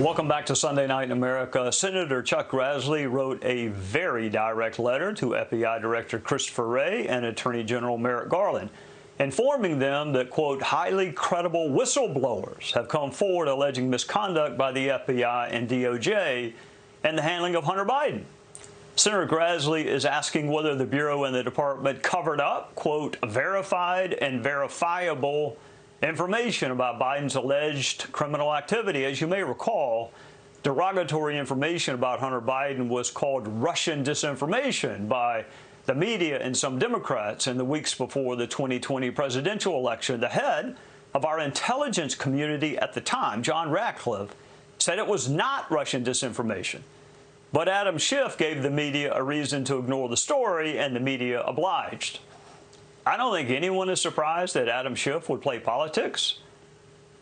Welcome back to Sunday Night in America. Senator Chuck Grassley wrote a very direct letter to FBI Director Christopher Wray and Attorney General Merrick Garland, informing them that, quote, highly credible whistleblowers have come forward alleging misconduct by the FBI and DOJ and the handling of Hunter Biden. Senator Grassley is asking whether the Bureau and the Department covered up, quote, verified and verifiable information about Biden's alleged criminal activity. As you may recall, derogatory information about Hunter Biden was called Russian disinformation by the media and some Democrats in the weeks before the 2020 presidential election. The head of our intelligence community at the time, John Ratcliffe, said it was not Russian disinformation. But Adam Schiff gave the media a reason to ignore the story, and the media obliged. I don't think anyone is surprised that Adam Schiff would play politics.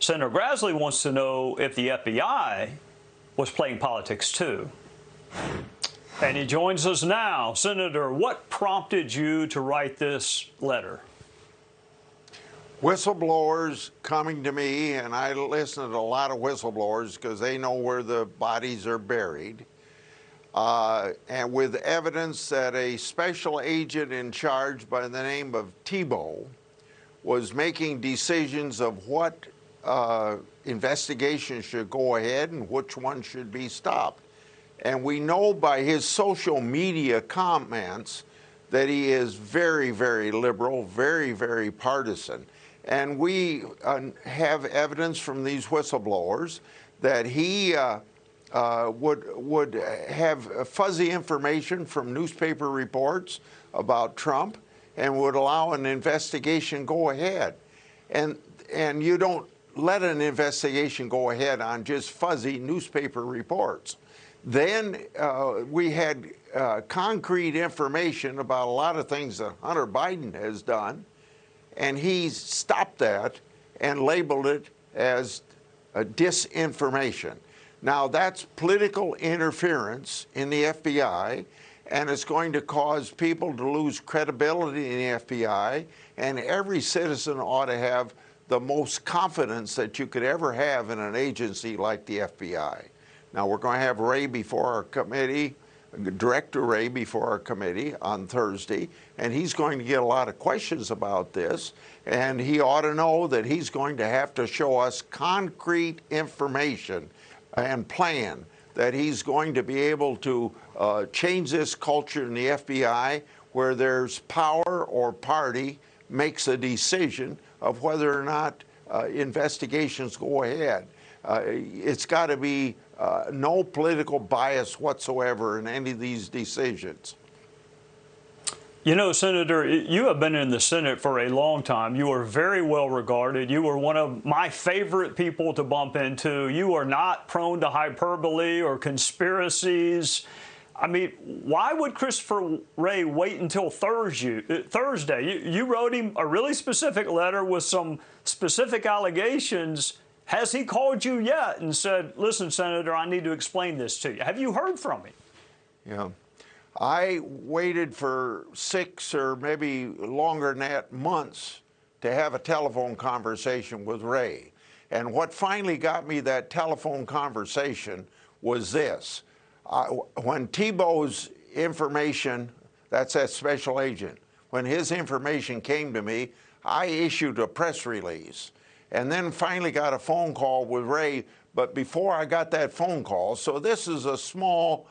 Senator Grassley wants to know if the FBI was playing politics too. And he joins us now. Senator, what prompted you to write this letter? Whistleblowers coming to me, and I listen to a lot of whistleblowers because they know where the bodies are buried. And with evidence that a special agent in charge by the name of Thibault was making decisions of what investigations should go ahead and which ones should be stopped. And we know by his social media comments that he is very, very liberal, very, very partisan. And we have evidence from these whistleblowers that he would have fuzzy information from newspaper reports about Trump and would allow an investigation go ahead. And you don't let an investigation go ahead on just fuzzy newspaper reports. Then we had concrete information about a lot of things that Hunter Biden has done, and he stopped that and labeled it as disinformation. Now, that's political interference in the FBI, and it's going to cause people to lose credibility in the FBI, and every citizen ought to have the most confidence that you could ever have in an agency like the FBI. Now, we're going to have Wray before our committee, Director Wray before our committee on Thursday, and he's going to get a lot of questions about this, and he ought to know that he's going to have to show us concrete information and plan that he's going to be able to change this culture in the FBI where there's power or party makes a decision of whether or not investigations go ahead. It's got to be no political bias whatsoever in any of these decisions. You know, Senator, you have been in the Senate for a long time. You are very well regarded. You are one of my favorite people to bump into. You are not prone to hyperbole or conspiracies. I mean, why would Christopher Wray wait until Thursday? You wrote him a really specific letter with some specific allegations. Has he called you yet and said, listen, Senator, I need to explain this to you? Have you heard from him? Yeah. I waited for 6 or maybe longer than that months to have a telephone conversation with Wray. And what finally got me that telephone conversation was this. When Thibault's information, that's that special agent, when his information came to me, I issued a press release and then finally got a phone call with Wray. But before I got that phone call, so this is a small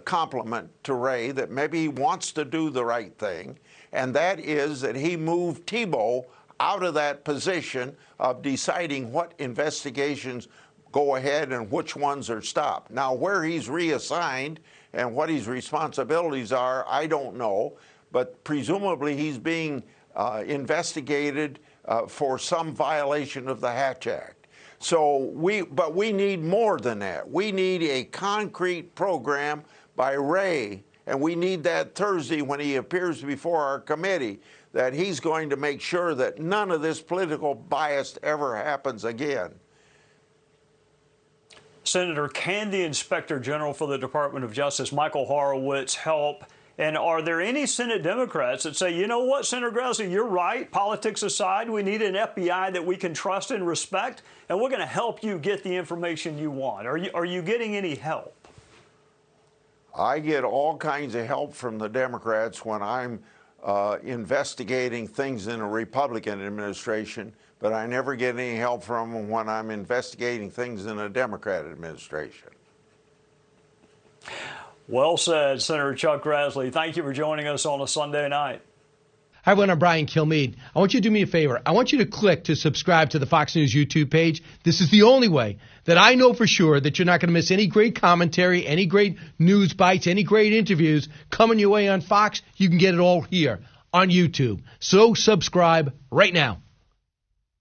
compliment to Wray that maybe he wants to do the right thing, and that is that he moved Thibault out of that position of deciding what investigations go ahead and which ones are stopped. Now, where he's reassigned and what his responsibilities are, I don't know, but presumably he's being investigated for some violation of the Hatch Act. So but we need more than that. We need a concrete program by Wray, and we need that Thursday when he appears before our committee, that he's going to make sure that none of this political bias ever happens again. Senator, can the Inspector General for the Department of Justice, Michael Horowitz, help And are there any Senate Democrats that say, you know what, Senator Grassley, you're right. Politics aside, we need an FBI that we can trust and respect, and we're going to help you get the information you want. Are you getting any help? I get all kinds of help from the Democrats when I'm investigating things in a Republican administration, but I never get any help from them when I'm investigating things in a Democrat administration. Well said, Senator Chuck Grassley. Thank you for joining us on a Sunday night. Hi, everyone. I'm Brian Kilmeade. I want you to do me a favor. I want you to click to subscribe to the Fox News YouTube page. This is the only way that I know for sure that you're not going to miss any great commentary, any great news bites, any great interviews coming your way on Fox. You can get it all here on YouTube. So subscribe right now.